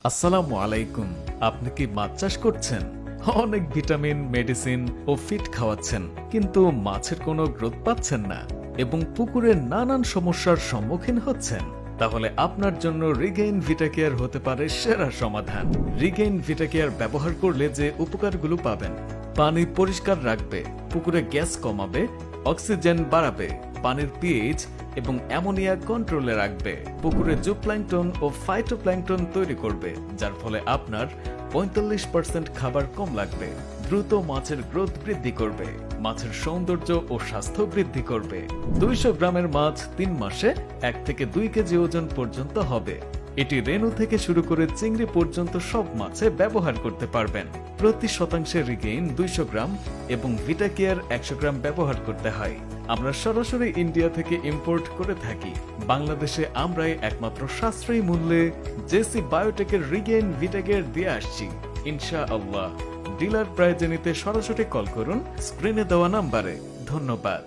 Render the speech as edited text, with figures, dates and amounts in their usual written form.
আসসালামু আলাইকুম। আপনি কি মাছ চাষ করছেন? অনেক ভিটামিন, মেডিসিন ও ফিড খাওয়াচ্ছেন, কিন্তু মাছের কোনো গ্রোথ পাচ্ছেন না এবং পুকুরে নানান সমস্যার সম্মুখীন হচ্ছেন। তাহলে আপনার জন্য রিগেইন ভিটাকেয়ার হতে পারে সেরা সমাধান। রিগেইন ভিটাকেয়ার ব্যবহার করলে যে উপকারগুলো পাবেন: পানি পরিষ্কার রাখবে, পুকুরে গ্যাস কমাবে, অক্সিজেন বাড়াবে, পানির পিএইচ এবং অ্যামোনিয়া কন্ট্রোলে রাখবে, পুকুরে জুপ্ল্যাঙ্কটন ও ফাইটোপ্ল্যাঙ্কটন তৈরি করবে, যার ফলে আপনার 45% খাবার কম লাগবে, দ্রুত মাছের গ্রোথ বৃদ্ধি করবে, মাছের সৌন্দর্য ও স্বাস্থ্য বৃদ্ধি করবে। 200 গ্রামের মাছ 3 মাসে 1 থেকে 2 কেজি ওজন পর্যন্ত হবে। এটি রেনু থেকে শুরু করে চিংড়ি পর্যন্ত সব মাছে ব্যবহার করতে পারবেন। প্রতি শতাংশে রিগেইন 200 গ্রাম এবং ভিটাকেয়ার 100 গ্রাম ব্যবহার করতে হয়। আমরা সরাসরি ইন্ডিয়া থেকে ইম্পোর্ট করে থাকি। বাংলাদেশে আমরাই একমাত্র সাশ্রয়ী মূল্যে জেসি বায়োটেকের রিগেইন ভিটাকেয়ার দিয়ে আসছি ইনশাআল্লাহ। ডিলার প্রাইজে নিতে সরাসরি কল করুন স্ক্রিনে দেওয়া নাম্বারে। ধন্যবাদ।